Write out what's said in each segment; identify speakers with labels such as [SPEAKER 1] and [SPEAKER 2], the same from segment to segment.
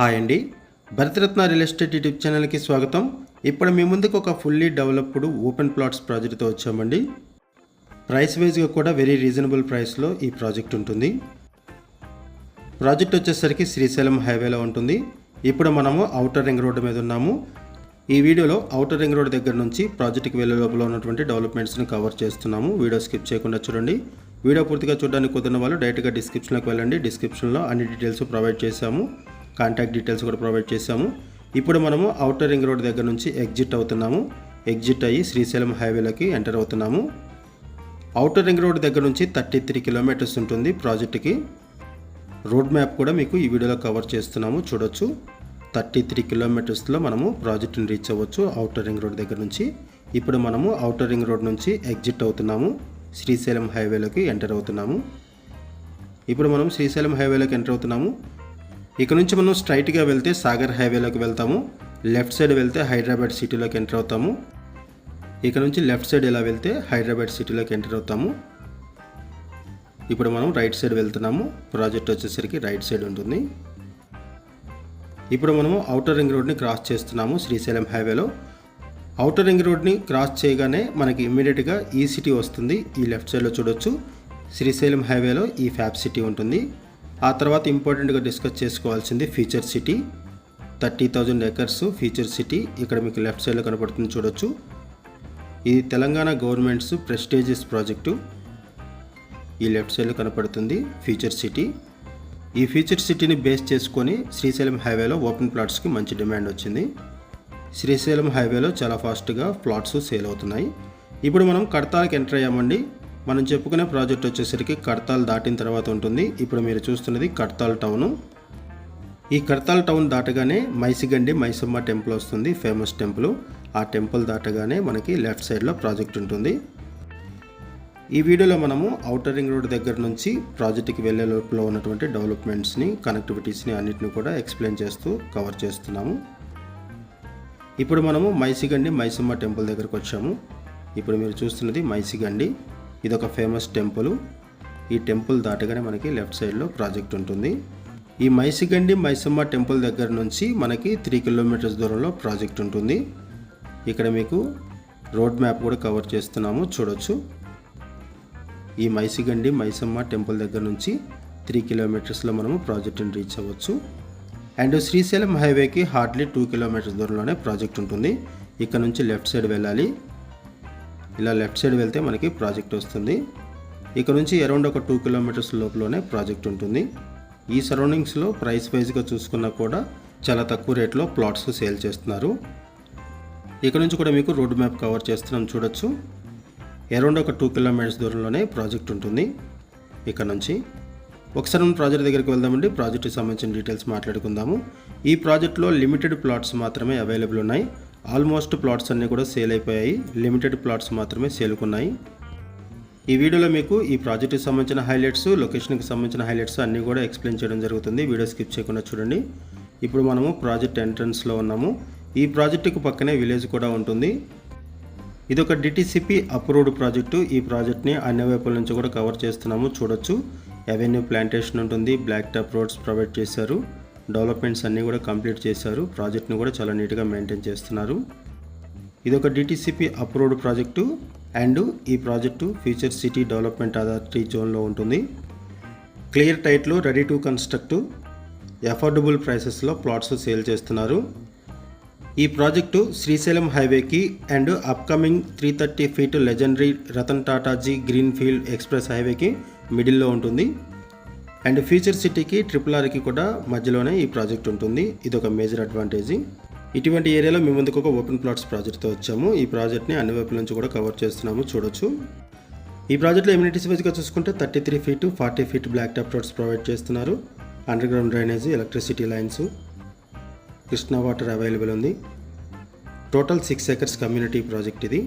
[SPEAKER 1] Hi అండి, Bharat Ratna real estate YouTube ఛానల్కి స్వాగతం. ఇప్పుడు మీ ముందుకు ఒక ఫుల్లీ డెవలప్డ్ ఓపెన్ ప్లాట్స్ ప్రాజెక్ట్తో వచ్చామండి. ప్రైస్ వైజ్గా కూడా వెరీ రీజనబుల్ ప్రైస్లో ఈ ప్రాజెక్ట్ ఉంటుంది. ప్రాజెక్ట్ వచ్చేసరికి శ్రీశైలం హైవేలో ఉంటుంది. ఇప్పుడు మనము ఔటర్ రింగ్ రోడ్డు మీద ఉన్నాము. ఈ వీడియోలో ఔటర్ రింగ్ రోడ్ దగ్గర నుంచి ప్రాజెక్ట్కి వెళ్ళే లోపల ఉన్నటువంటి డెవలప్మెంట్స్ని కవర్ చేస్తున్నాము. వీడియో స్కిప్ చేయకుండా చూడండి. వీడియో పూర్తిగా చూడడానికి కుదిరిన వాళ్ళు డైరెక్ట్గా డిస్క్రిప్షన్లోకి వెళ్ళండి. డిస్క్రిప్షన్లో అన్ని డీటెయిల్స్ ప్రొవైడ్ చేశాము, కాంటాక్ట్ డీటెయిల్స్ కూడా ప్రొవైడ్ చేశాము. ఇప్పుడు మనము ఔటర్ రింగ్ రోడ్ దగ్గర నుంచి ఎగ్జిట్ అవుతున్నాము. ఎగ్జిట్ అయ్యి శ్రీశైలం హైవేలోకి ఎంటర్ అవుతున్నాము. ఔటర్ రింగ్ రోడ్ దగ్గర నుంచి 33 కిలోమీటర్స్ ఉంటుంది ప్రాజెక్ట్కి. రోడ్ మ్యాప్ కూడా మీకు ఈ వీడియోలో కవర్ చేస్తున్నాము, చూడొచ్చు. 33 కిలోమీటర్స్లో మనము ప్రాజెక్ట్ని రీచ్ అవ్వచ్చు ఔటర్ రింగ్ రోడ్ దగ్గర నుంచి. ఇప్పుడు మనము ఔటర్ రింగ్ రోడ్ నుంచి ఎగ్జిట్ అవుతున్నాము, శ్రీశైలం హైవేలోకి ఎంటర్ అవుతున్నాము. ఇప్పుడు మనం శ్రీశైలం హైవేలోకి ఎంటర్ అవుతున్నాము. ఇక్కడ నుంచి మనం స్ట్రైట్గా వెళ్తే సాగర్ హైవేలోకి వెళ్తాము. లెఫ్ట్ సైడ్ వెళ్తే హైదరాబాద్ సిటీలోకి ఎంటర్ అవుతాము. ఇక్కడ నుంచి లెఫ్ట్ సైడ్ ఇలా వెళ్తే హైదరాబాద్ సిటీలోకి ఎంటర్ అవుతాము. ఇప్పుడు మనం రైట్ సైడ్ వెళ్తున్నాము. ప్రాజెక్ట్ వచ్చేసరికి రైట్ సైడ్ ఉంటుంది. ఇప్పుడు మనము ఔటర్ రింగ్ రోడ్ని క్రాస్ చేస్తున్నాము శ్రీశైలం హైవేలో. ఔటర్ రింగ్ రోడ్ని క్రాస్ చేయగానే మనకి ఇమ్మీడియట్గా ఈ సిటీ వస్తుంది. ఈ లెఫ్ట్ సైడ్లో చూడొచ్చు. శ్రీశైలం హైవేలో ఈ ఫ్యాబ్ సిటీ ఉంటుంది. ఆ తర్వాత ఇంపార్టెంట్గా డిస్కస్ చేసుకోవాల్సింది feature city. 30,000 acres feature city ఇక్కడ మీకు లెఫ్ట్ సైడ్లో కనపడుతుంది, చూడొచ్చు. ఇది తెలంగాణ గవర్నమెంట్స్ ప్రెస్టీజియస్ ప్రాజెక్టు. ఈ లెఫ్ట్ సైడ్లో కనపడుతుంది ఫీచర్ సిటీ. ఈ ఫీచర్ సిటీని బేస్ చేసుకొని శ్రీశైలం హైవేలో ఓపెన్ ప్లాట్స్కి మంచి డిమాండ్ వచ్చింది. శ్రీశైలం హైవేలో చాలా ఫాస్ట్గా ప్లాట్స్ సేల్ అవుతున్నాయి. ఇప్పుడు మనం కడతాలకు ఎంటర్ అయ్యామండి. మనం చెప్పుకునే ప్రాజెక్ట్ వచ్చేసరికి కడతాల్ దాటిన తర్వాత ఉంటుంది. ఇప్పుడు మీరు చూస్తున్నది కడతాల్ టౌను. ఈ కడతాల్ టౌన్ దాటగానే మైసిగండి మైసమ్మ టెంపుల్ వస్తుంది, ఫేమస్ టెంపుల్. ఆ టెంపుల్ దాటగానే మనకి లెఫ్ట్ సైడ్లో ప్రాజెక్ట్ ఉంటుంది. ఈ వీడియోలో మనము ఔటర్ రింగ్ రోడ్ దగ్గర నుంచి ప్రాజెక్ట్కి వెళ్ళే లోపల ఉన్నటువంటి డెవలప్మెంట్స్ని, కనెక్టివిటీస్ని అన్నిటిని కూడా ఎక్స్ప్లెయిన్ చేస్తూ కవర్ చేస్తున్నాము. ఇప్పుడు మనము మైసిగండి మైసమ్మ టెంపుల్ దగ్గరకు వచ్చాము. ఇప్పుడు మీరు చూస్తున్నది మైసిగండి. ఇదొక ఫేమస్ టెంపుల్. ఈ టెంపుల్ దాటగానే మనకి లెఫ్ట్ సైడ్లో ప్రాజెక్ట్ ఉంటుంది. ఈ మైసిగండి మైసమ్మ టెంపుల్ దగ్గర నుంచి మనకి 3 కిలోమీటర్స్ దూరంలో ప్రాజెక్ట్ ఉంటుంది. ఇక్కడ మీకు రోడ్ మ్యాప్ కూడా కవర్ చేస్తున్నాము, చూడొచ్చు. ఈ మైసిగండి మైసమ్మ టెంపుల్ దగ్గర నుంచి 3 కిలోమీటర్స్లో మనము ప్రాజెక్ట్ని రీచ్ అవ్వచ్చు. అండ్ శ్రీశైలం హైవేకి హార్డ్లీ 2 కిలోమీటర్స్ దూరంలోనే ప్రాజెక్ట్ ఉంటుంది. ఇక్కడ నుంచి లెఫ్ట్ సైడ్ వెళ్ళాలి. ఇలా లెఫ్ట్ సైడ్ వెళ్తే మనకి ప్రాజెక్ట్ వస్తుంది. ఇక్కడ నుంచి అరౌండ్ ఒక 2 కిలోమీటర్స్ లోపలనే ప్రాజెక్ట్ ఉంటుంది. ఈ సరౌండింగ్స్లో ప్రైస్ వైజ్గా చూసుకున్నా కూడా చాలా తక్కువ రేట్లో ప్లాట్స్ సేల్ చేస్తున్నారు. ఇక్కడ నుంచి కూడా మీకు రోడ్ మ్యాప్ కవర్ చేస్తున్నాం, చూడొచ్చు. అరౌండ్ ఒక 2 కిలోమీటర్స్ దూరంలోనే ప్రాజెక్ట్ ఉంటుంది. ఇక్కడ నుంచి ఒకసారి మనం ప్రాజెక్ట్ దగ్గరికి వెళ్దామండి. ప్రాజెక్ట్కి సంబంధించిన డీటెయిల్స్ మాట్లాడుకుందాము. ఈ ప్రాజెక్ట్లో లిమిటెడ్ ప్లాట్స్ మాత్రమే అవైలబుల్ ఉన్నాయి. ఆల్మోస్ట్ ప్లాట్స్ అన్నీ కూడా సేల్ అయిపోయాయి. లిమిటెడ్ ప్లాట్స్ మాత్రమే సేల్కున్నాయి. ఈ వీడియోలో మీకు ఈ ప్రాజెక్ట్కి సంబంధించిన హైలైట్స్, లొకేషన్కి సంబంధించిన హైలైట్స్ అన్నీ కూడా ఎక్స్ప్లెయిన్ చేయడం జరుగుతుంది. వీడియో స్కిప్ చేయకుండా చూడండి. ఇప్పుడు మనము ప్రాజెక్ట్ ఎంట్రన్స్లో ఉన్నాము. ఈ ప్రాజెక్టుకు పక్కనే విలేజ్ కూడా ఉంటుంది. ఇది ఒక డిటిసిపి అప్రూవ్డ్ ప్రాజెక్టు. ఈ ప్రాజెక్ట్ని అన్ని వైపుల నుంచి కూడా కవర్ చేస్తున్నాము, చూడొచ్చు. అవెన్యూ ప్లాంటేషన్ ఉంటుంది, బ్లాక్ టాప్ రోడ్స్ ప్రొవైడ్ చేశారు. డెవలప్మెంట్స్ అన్నీ కూడా కంప్లీట్ చేశారు. ప్రాజెక్ట్ని కూడా చాలా నీట్గా మెయింటైన్ చేస్తున్నారు. ఇది ఒక డిటిసిపి అప్రూవ్డ్ ప్రాజెక్టు. అండ్ ఈ project future city development authority జోన్లో ఉంటుంది. Clear title, ready to construct, affordable ప్రైసెస్లో plots sale చేస్తున్నారు. ఈ ప్రాజెక్టు శ్రీశైలం హైవేకి and upcoming 330 feet legendary Ratan టాటాజీ green field express హైవేకి మిడిల్లో ఉంటుంది. అండ్ ఫ్యూచర్ సిటీకి RRRకి కూడా మధ్యలోనే ఈ ప్రాజెక్ట్ ఉంటుంది. ఇది ఒక మేజర్ అడ్వాంటేజ్. ఇటువంటి ఏరియాలో మేము ముందుకు ఒక ఓపెన్ ప్లాట్స్ ప్రాజెక్ట్తో వచ్చాము. ఈ ప్రాజెక్ట్ని అన్ని వైపుల నుంచి కూడా కవర్ చేస్తున్నాము, చూడొచ్చు. ఈ ప్రాజెక్ట్లో ఎమ్యూనిటీస్ వైజ్గా చూసుకుంటే 33 feet 40 feet black top roads provide చేస్తున్నారు. Underground drainage, electricity lines, Krishna water available ఉంది. టోటల్ 6 ఎకర్స్ కమ్యూనిటీ ప్రాజెక్ట్ ఇది.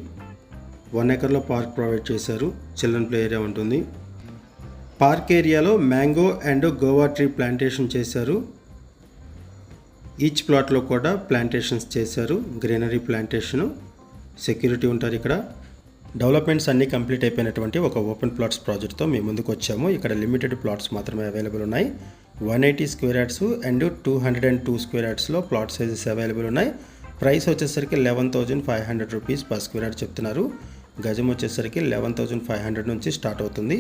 [SPEAKER 1] 1 ఎకర్లో పార్క్ ప్రొవైడ్ చేశారు. చిల్డ్రన్ ప్లే ఏరియా ఉంటుంది. పార్క్ ఏరియాలో mango and guava tree plantation చేశారు. ఈచ్ ప్లాట్లో కూడా ప్లాంటేషన్స్ చేశారు. గ్రీనరీ ప్లాంటేషను, సెక్యూరిటీ ఉంటారు ఇక్కడ. డెవలప్మెంట్స్ అన్నీ కంప్లీట్ అయిపోయినటువంటి ఒక ఓపెన్ ప్లాట్స్ ప్రాజెక్ట్తో మేము ముందుకు వచ్చాము. ఇక్కడ లిమిటెడ్ ప్లాట్స్ మాత్రమే అవైలబుల్ ఉన్నాయి. 180 స్క్వేర్ యార్డ్స్ అండ్ 202 స్క్వేర్ యార్డ్స్లో ప్లాట్ సైజెస్ అవైలబుల్ ఉన్నాయి. ప్రైస్ వచ్చేసరికి 11,500 రూపీస్ పర్ స్క్వేర్ యార్డ్ చెప్తున్నారు. గజం వచ్చేసరికి 11,500 నుంచి స్టార్ట్ అవుతుంది.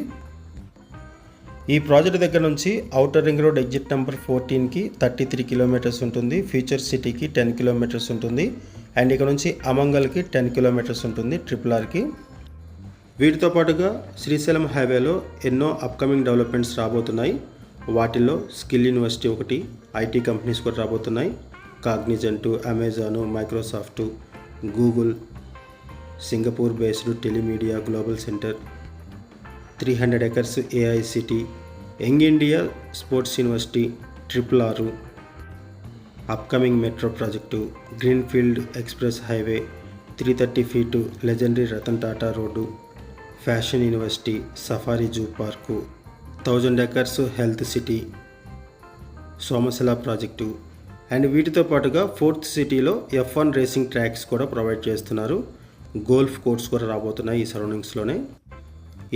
[SPEAKER 1] ఈ ప్రాజెక్ట్ దగ్గర నుంచి outer ring road exit number 14కి 33 కిలోమీటర్స్ ఉంటుంది. ఫ్యూచర్ సిటీకి 10 కిలోమీటర్స్ ఉంటుంది. అండ్ ఇక్కడ నుంచి అమంగల్కి 10 కిలోమీటర్స్ ఉంటుంది RRRకి. వీటితో పాటుగా శ్రీశైలం హైవేలో ఎన్నో అప్కమింగ్ డెవలప్మెంట్స్ రాబోతున్నాయి. వాటిల్లో స్కిల్ యూనివర్సిటీ ఒకటి, ఐటీ కంపెనీస్ కూడా రాబోతున్నాయి. Cognizant, Amazon, Microsoft, Google, Singapore based telemedia global centre, 300 acres AICT, young India sports university, RRR, upcoming metro project, greenfield express highway, 330 feet legendary Ratan Tata road, fashion university, safari zoo park, 1000 acres health city, Somasila project. And వీటితో పాటుగా 4th సిటీలో F1 racing tracks కూడా provide చేస్తున్నారు. Golf courts కూడా రాబోతున్నాయి ఈ సరౌండింగ్స్లోనే.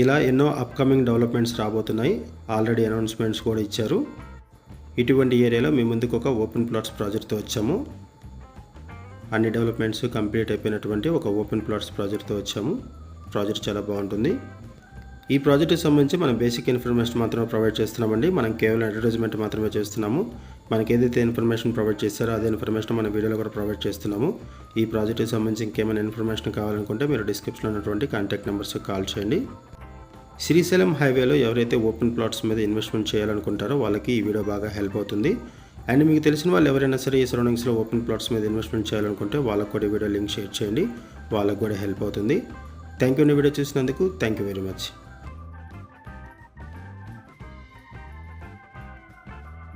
[SPEAKER 1] ఇలా ఎన్నో అప్కమింగ్ డెవలప్మెంట్స్ రాబోతున్నాయి. ఆల్రెడీ అనౌన్స్మెంట్స్ కూడా ఇచ్చారు. ఇటువంటి ఏరియాలో మీ ముందుకు ఒక ఓపెన్ ప్లాట్స్ ప్రాజెక్ట్తో వచ్చాము. అన్ని డెవలప్మెంట్స్ కంప్లీట్ అయిపోయినటువంటి ఒక ఓపెన్ ప్లాట్స్ ప్రాజెక్ట్తో వచ్చాము. ప్రాజెక్ట్ చాలా బాగుంటుంది. ఈ ప్రాజెక్ట్కి సంబంధించి మనం బేసిక్ ఇన్ఫర్మేషన్ మాత్రమే ప్రొవైడ్ చేస్తున్నామండి. మనం కేవలం అడ్వర్టైజ్మెంట్ మాత్రమే చేస్తున్నాము. మనకి ఏదైతే ఇన్ఫర్మేషన్ ప్రొవైడ్ చేస్తారో అదే ఇన్ఫర్మేషన్ మన వీడియోలో కూడా ప్రొవైడ్ చేస్తున్నాము. ఈ ప్రాజెక్ట్కి సంబంధించి ఇంకేమైనా ఇన్ఫర్మేషన్ కావాలనుకుంటే మీరు డిస్క్రిప్షన్లో ఉన్నటువంటి కాంటాక్ట్ నెంబర్స్కి కాల్ చేయండి. శ్రీశైలం హైవేలో ఎవరైతే ఓపెన్ ప్లాట్స్ మీద ఇన్వెస్ట్మెంట్ చేయాలనుకుంటారో వాళ్ళకి ఈ వీడియో బాగా హెల్ప్ అవుతుంది. అండ్ మీకు తెలిసిన వాళ్ళు ఎవరైనా సరే ఈ సరౌండింగ్స్లో ఓపెన్ ప్లాట్స్ మీద ఇన్వెస్ట్మెంట్ చేయాలనుకుంటే వాళ్ళకు కూడా ఈ వీడియో లింక్ షేర్ చేయండి. వాళ్ళకు కూడా హెల్ప్ అవుతుంది. Thank you. వీడియో చూసినందుకు థ్యాంక్ యూ వెరీ మచ్.